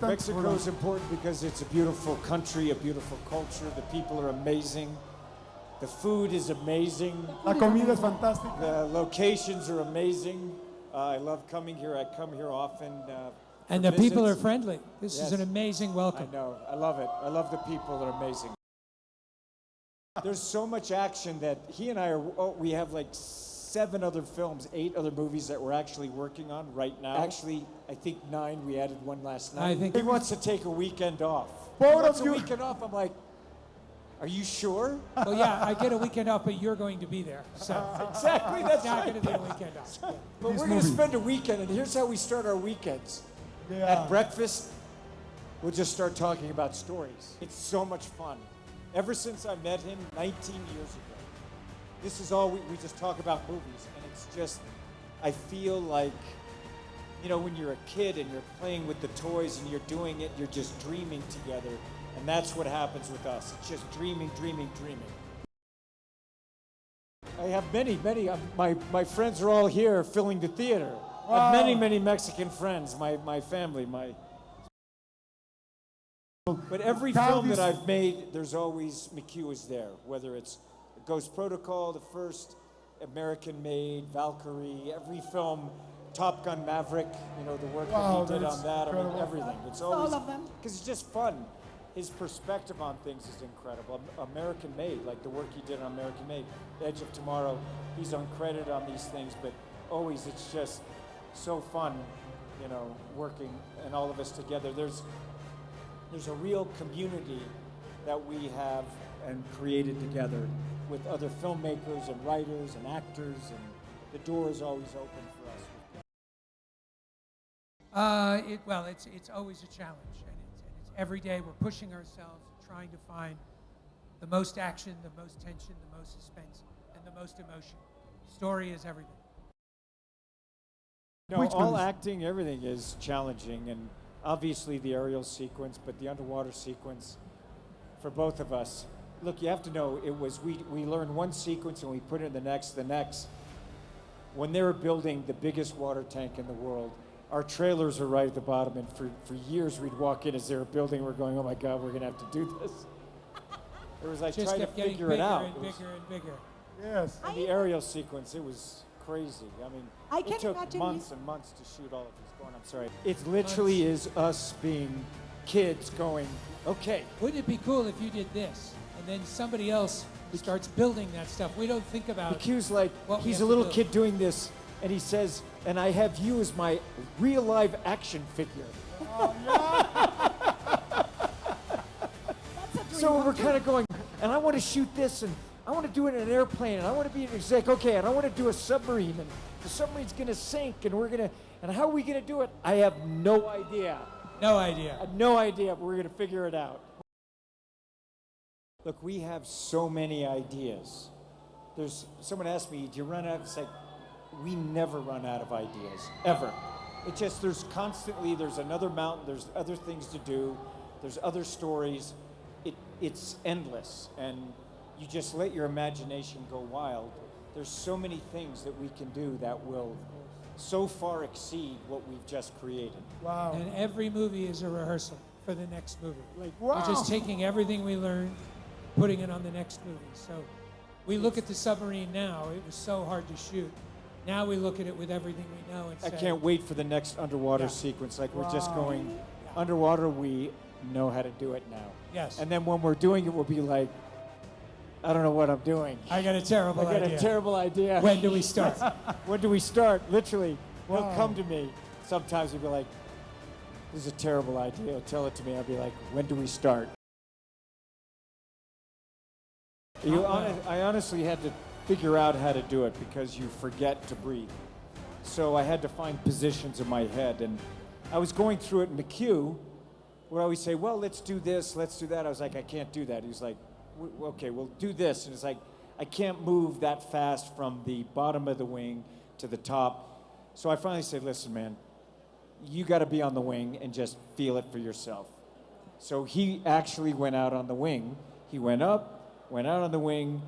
Mexico is important because it's a beautiful country, a beautiful culture. The people are amazing. The food is amazing. La comida es fantástica. The locations are amazing. I love coming here. I come here often. And the people are friendly. This is Yes. an amazing welcome. I know. I love it. I love the people. They're amazing. There's so much action that he and I are, we have like 7 other films, 8 other movies that we're actually working on right now. Actually, I think 9. We added one last night. I think he wants to take a weekend off. Both He wants of a you- weekend off. I'm like, are you sure? Well, yeah, I get a weekend off, but you're going to be there. So Exactly, that's it's not right. going to be a weekend off. Yeah. But This we're going to movie. spend a weekend, and here's how we start our weekends. At breakfast, we'll just start talking about stories. It's so much fun. Ever since I met him 19 years ago, this is all we just talk about movies, and it's just, I feel like, you know, when you're a kid and you're playing with the toys and you're doing it, you're just dreaming together, and that's what happens with us. It's just dreaming, dreaming, dreaming. I have many, my friends are all here filling the theater. I have many Mexican friends, my family, But every film that I've made, there's always McHugh is there, whether it's Ghost Protocol, the first American-made, Valkyrie, every film, Top Gun Maverick, you know, the work that he did on that, I mean, everything. It's always, All of them. because it's just fun. His perspective on things is incredible. American-made, like the work he did on American-made, Edge of Tomorrow, he's uncredited on these things, but always it's just so fun, you know, working and all of us together. There's a real community that we have and created together with other filmmakers and writers and actors, and the door is always open for us. Well, it's always a challenge, and it's every day we're pushing ourselves, trying to find the most action, the most tension, the most suspense, and the most emotion. Story is everything. No, all acting, everything is challenging, and obviously the aerial sequence, but the underwater sequence for both of us. Look, you have to know, it was, we learned one sequence and we put it in the next. When they were building the biggest water tank in the world, our trailers were right at the bottom, and for years we'd walk in as they were building, we're going, oh my God, we're gonna have to do this. It was like Just trying to kept getting figure it bigger out. and bigger and bigger. Yes. And the aerial sequence, it was crazy. I mean, I it can took imagine months and months to shoot all of this. Go on, I'm sorry. It literally is us being kids going, okay. Wouldn't it be cool if you did this, and then somebody else starts building that stuff? We don't think about McHugh's like, what we he's have a to little build. kid doing this, and he says, and I have you as my real live action figure. So we're kind of going, and I want to shoot this, and I want to do it in an airplane, and I want to be, it's like, okay, and I want to do a submarine, and the submarine's going to sink, and and how are we going to do it? I have no idea. No idea. I have no idea, but we're going to figure it out. Look, we have so many ideas. Someone asked me, do you run out? It's like, we never run out of ideas, ever. It just, there's another mountain, there's other things to do, there's other stories. It's endless, and you just let your imagination go wild. There's so many things that we can do that will so far exceed what we've just created. Wow. And every movie is a rehearsal for the next movie. Like, We're wow. just taking everything we learned, putting it on the next movie. So we look at the submarine now. It was so hard to shoot. Now we look at it with everything we know and I say, can't wait for the next underwater sequence. Like, we're just going, underwater, we know how to do it now. Yes. And then when we're doing it, we'll be like, I don't know what I'm doing. I got a terrible I got idea. a terrible idea. When do we start? When do we start? Literally, he'll come to me. Sometimes he'll be like, this is a terrible idea. He'll tell it to me. I'll be like, when do we start? I honestly had to figure out how to do it because you forget to breathe. So I had to find positions in my head. And I was going through it, and McHugh would always say, well, let's do this, let's do that. I was like, I can't do that. He was like, okay, we'll do this. And it's like, I can't move that fast from the bottom of the wing to the top. So I finally said, listen, man, you got to be on the wing and just feel it for yourself. So he actually went out on the wing. He went up, went out on the wing,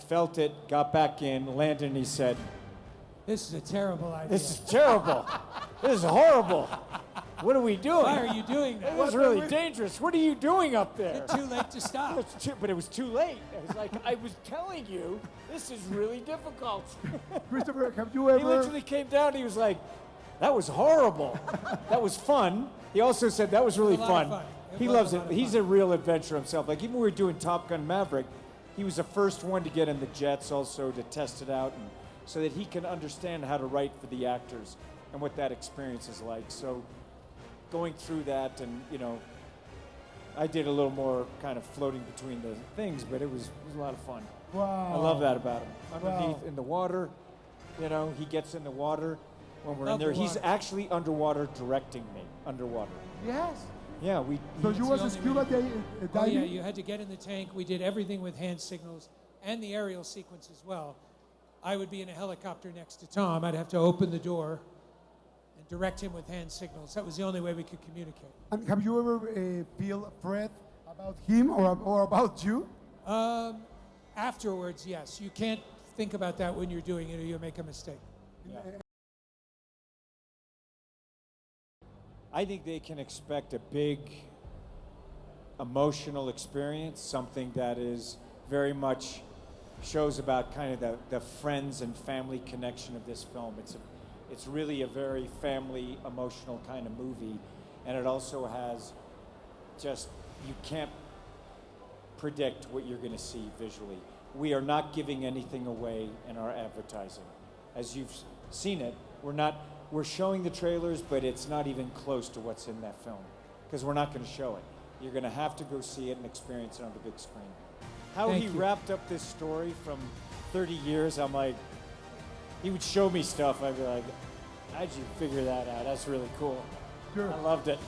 felt it, got back in, landed, and he said, This is a terrible idea. this is terrible. This is horrible. what are we doing? Why are you doing That that? was really dangerous. What are you doing up there? Too late to stop. But it was too late. I was like, I was telling you, this is really difficult. Christopher, have you He ever? literally came down. He was like, "That was horrible. That was fun." He also said that was really It was a lot of fun. fun. It He was loves a it. lot of He's fun. a real adventurer himself. Like even when we were doing Top Gun Maverick, he was the first one to get in the jets also to test it out, and so that he can understand how to write for the actors and what that experience is like. So going through that, and I did a little more kind of floating between the things, but it was a lot of fun. Wow. I love that about him. Underneath Wow. in the water, he gets in the water when we're in Love there. the He's water. actually underwater directing me underwater. Yes. Yeah, we. So he- you the was a only scuba way diving? Oh yeah, you had to get in the tank. We did everything with hand signals and the aerial sequence as well. I would be in a helicopter next to Tom. I'd have to open the door and direct him with hand signals. That was the only way we could communicate. And have you ever feel afraid about him or about you? Afterwards, yes. You can't think about that when you're doing it or you'll make a mistake. Yeah. I think they can expect a big emotional experience, something that is very much shows about kind of the friends and family connection of this film. It's really a very family emotional kind of movie, and it also has just, you can't predict what you're going to see visually. We are not giving anything away in our advertising. As you've seen it, we're showing the trailers, but it's not even close to what's in that film, because we're not going to show it. You're going to have to go see it and experience it on the big screen. How Thank he you. wrapped up this story from 30 years, I'm like, he would show me stuff, I'd be like, how'd you figure that out? That's really cool. Sure. I loved it.